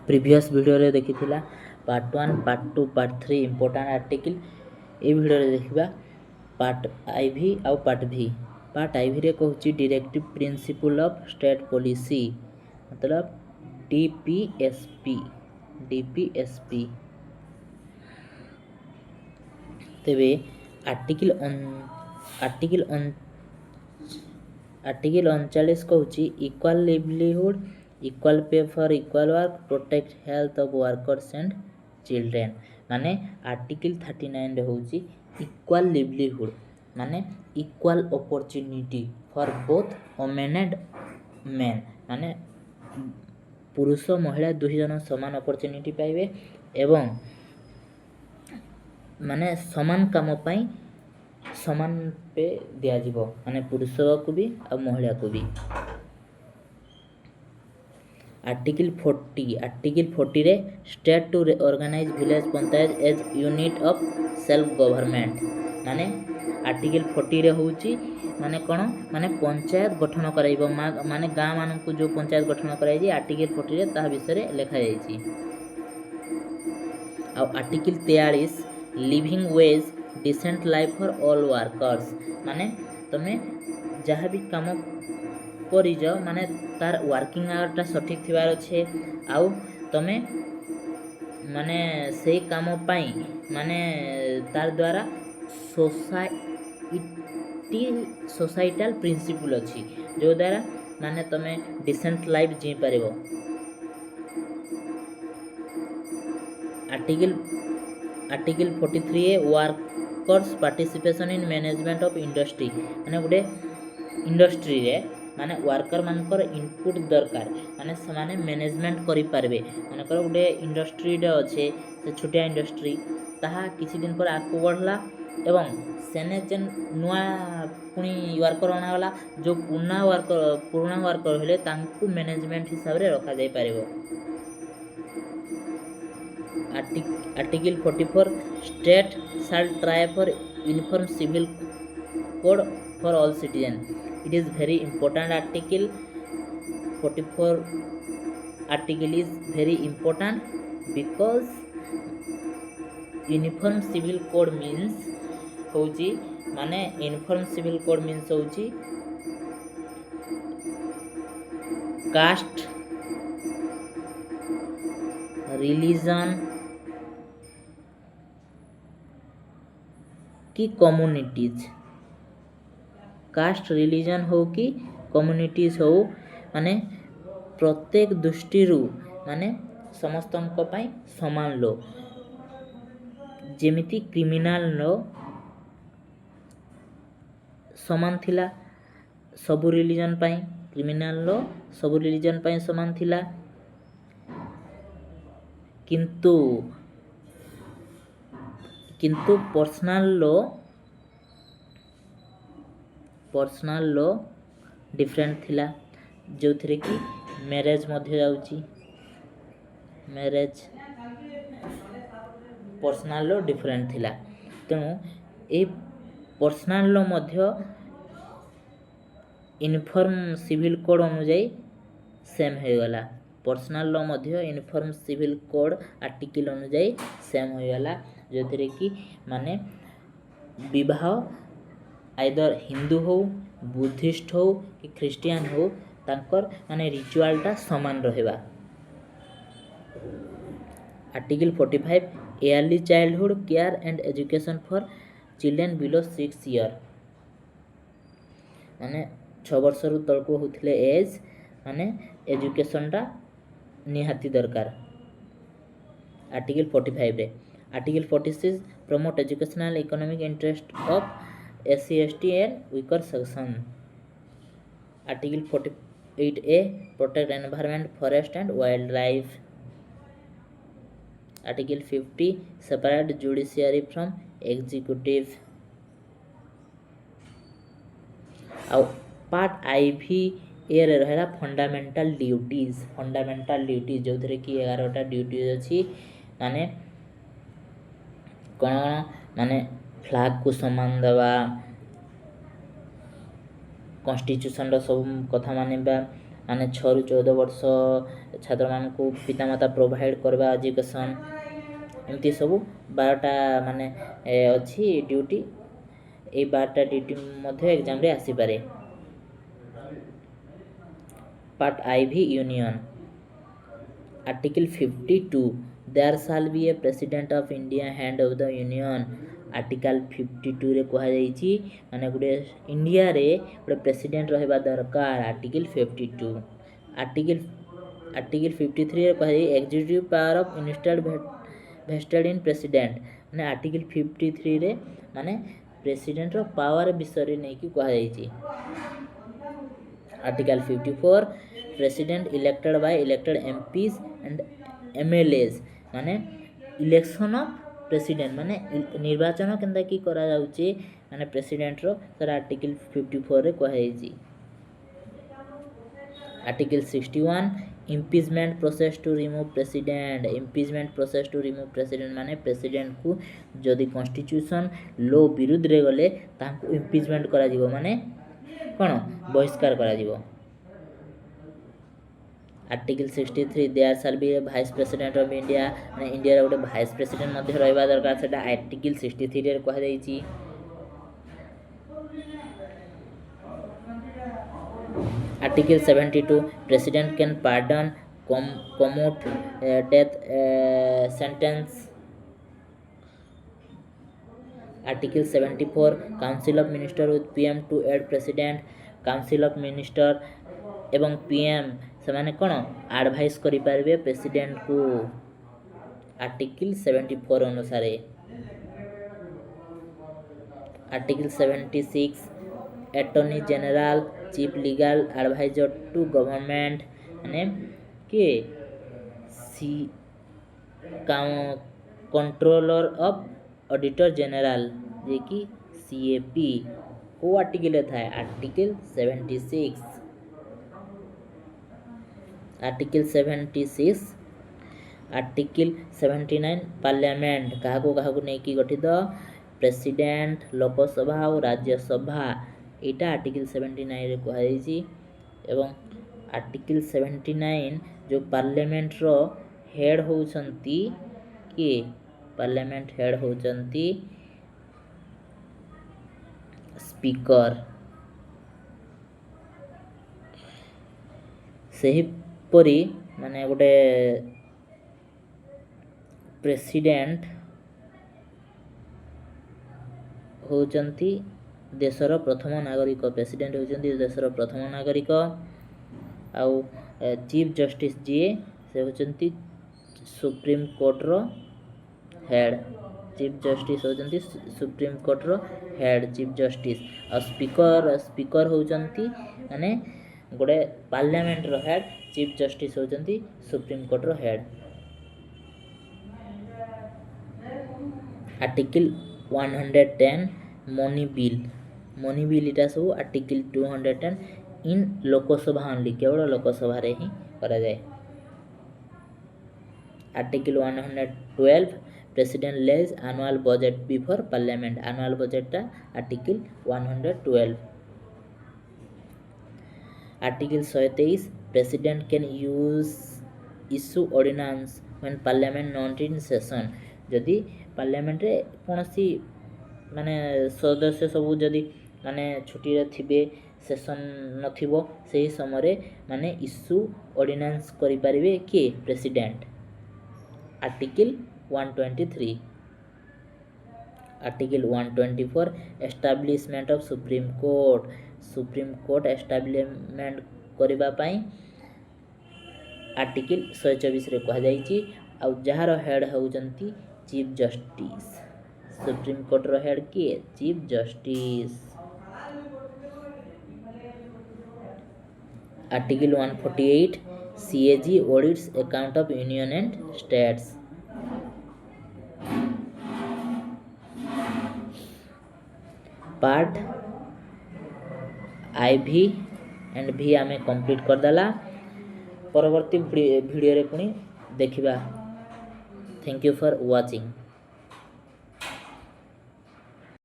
Previous video रे देखी part 1 part 2 part 3 important article ए वीडियो रे देखिबा पार्ट आईवी आउ पार्ट भी। पार्ट आईवी रे कहूची directive principle of state policy मतलब डीपीएसपी तेबे आर्टिकल 39 कहूची equal livelihood equal pay for equal work protect health of workers and children माने आर्टिकल 39 रे होची इक्वल लिवलीहुड माने equal opportunity for both women and men माने पुरुष महिला दुई जन समान अपॉर्चुनिटी पाइबे एवं माने समान काम पाई समान पे दिया जीवो माने पुरुष को भी और महिला को भी। आर्टिकल 40 रे state to organise village panchayat as unit of self government माने आर्टिकल 40 रे होची माने कोन माने पंचायत गठन कराइबो माने गाँ मान को जो पंचायत गठन कराई आर्टिकल 40 रे ता विषय लिखा जाइछि। आ article 43 living wage decent life for all workers माने तमे जहाँ भी काम करी जाओ माने तार वर्किंग आवर सठिक थिबार अच्छे आउ तमे माने से काम पाई माने तार द्वारा सोसाइटल प्रिंसिपल अच्छी जो द्वारा माने तमे डिसेंट लाइफ जी पारिबो। Article 43 workers participation in management of industry माने गोटे इंडस्ट्री रे माने वर्कर मानकर इनपुट दरकार माने समाने मैनेजमेंट करि पारबे मानकर गोटे इंडस्ट्री रे अच्छे से छोटिया इंडस्ट्री ताहा किछि दिन पर आगु बढ़ला एवं सेने जेन नुआ पुणी वर्कर अनागला जो पुराना वर्कर हेले तांकु मैनेजमेंट हिसाब रे रखा जाय पारिबो। Article 44 state shall try for uniform civil code for all citizens. It is very important article 44 article is very important because uniform civil code means होची माने uniform civil code means होची caste religion की communities caste religion हो कि communities हो माने प्रत्येक दृष्टि माने समस्त समान लो जेमिति क्रिमिनाल लो समान थिला सबु रिलीजन पाई क्रिमिनाल लो सबु रिलीजन पाई समान थिला किंतु पर्सनल लो डिफरेंट थिला जो थरे कि मैरिज मध्य जाउची मैरिज पर्सनल लो डिफरेंट थिला तेणु ए पर्सनल लो मध्य यूनिफॉर्म सिविल कोड अनुଯାयी सेम हो गला पर्सनल लो मध्य यूनिफॉर्म सिविल कोड आर्टिकल अनुଯାयी सेम हो गला जो थरे कि माने विवाह आइदर हिंदू हो बुद्धिस्ट हो कि ख्रिस्टियन हो तांकर माने रिचुअलटा समान रहबा। Article 45 early childhood care and education for children below 6 years माने 6 वर्ष रु तळको होथिले एज माने एजुकेशनटा निहाती दरकार। आर्टिकल 45 रे article 46 promote educational economic interest of SC ST and weaker section। Article 48A protect environment forest and wildlife। Article 50 separate judiciary from executive। आउ part ivy ए रे रहला फंडामेंटल ड्यूटीज जो थरे कि 11टा ड्यूटीज अछि माने कौन माने फ्लैग को सम्मान देवा कन्स्टिट्यूशन सब कथा मानिबा माने 6 ରୁ 14 वर्ष छात्र मानकु पितामाता प्रोवाइड करबा एजुकेशन एमती सब 12टा माने अछि ड्यूटी ए 12टा ड्यूटी मध्ये एग्जाम रे आसी पारे। Part IV union article 52 there shall be a president of India head of the union. Article 52 रे कहा जाइछि माने गुडे इंडिया रे गुडे प्रेसिडेंट रहबा दरकार। आर्टिकल 52 आर्टिकल 53 रे कहा जाइछि executive power of instead vested in president माने आर्टिकल 53 रे माने प्रेसिडेंट रो पावर विषय रे नै कि कहा जाइछि। Article 54 president elected by elected MPs and MLAs माने इलेक्शन ऑफ प्रेसिडेंट माने निर्वाचन केनता की करा जाउची माने प्रेसिडेंट रो सर आर्टिकल 54 रे कहा जाइछि। Article 61 impeachment process to remove president. Impeachment process to remove president माने प्रेसिडेंट को जदि कॉन्स्टिट्यूशन लॉ विरुद्ध रे गले तांको इम्पीचमेंट करा जिवो माने कोन बहिष्कार करा जिवो। Article 63 there shall be a vice president of India माने इंडिया रे गोटे वाइस प्रेसिडेंट मध्ये रहबा दरकार सेटा आर्टिकल 63 रे कहा जाइछि। Article 72 president can pardon commute death sentence. Article 74 council of minister with PM to aid president. Council of minister एवं PM से माने कोन एडवाइस करि पारबे प्रेसिडेंट को। आर्टिकल 74 अनुसार। Article 76 attorney general chief legal advisor to government माने के सी कंट्रोलर ऑफ ऑडिटर जनरल जे कि CAP को आर्टिकल था आर्टिकल 76। आर्टिकल 76 आर्टिकल 79 पार्लियामेंट कहा को नहीं कि गठित प्रेसिडेंट लोकसभा और राज्यसभा एटा आर्टिकल 79 रे कहा जाइछि। एवं आर्टिकल 79 जो पार्लियामेंट रो हेड होउछंती कि पार्लियामेंट हेड होउछंती स्पीकर। सही परी माने गोटे प्रेसिडेंट होउछंती देशर प्रथम नागरिक। प्रेसिडेंट होउछंती देशर प्रथम नागरिक। आउ चीफ जस्टिस जी से होउछंती सुप्रीम कोर्ट रो हेड। चीफ जस्टिस होउछंती सुप्रीम कोर्ट रो हेड चीफ जस्टिस। और स्पीकर होउछंती माने गोटे पार्लियामेंट रो हेड। चीफ जस्टिस होउछंती सुप्रीम कोर्ट रो हेड। आर्टिकल 110 मनी बिल इटा सब आर्टिकल 210 इन लोकसभा ओनली केवल लोकसभा रे ही करा जाए। Article 112 president lays annual budget before parliament. Annual budget टा article 112। Article 123 president can issue ordinance when parliament not in session. जदि पार्लियामेंट रे कोनोसी माने सदस्य सब जदि माने छुट्टी रे थिबे सेशन नथिबो सेही समय रे माने इश्यू ऑर्डिनेंस करि परिबे के president. Article 123। Article 124 establishment of supreme court establishment करबा पई आर्टिकल 124 रे कहा जाइछि। आ जहार हेड होउचंती चीफ जस्टिस। सुप्रीम कोर्ट रो हेड के chief justice. Article 148 CAG audits account of union and states. Part IV and V आमे कंप्लीट कर देला। परवर्ती वीडियो रे पुनी देखिबा। Thank you for watching.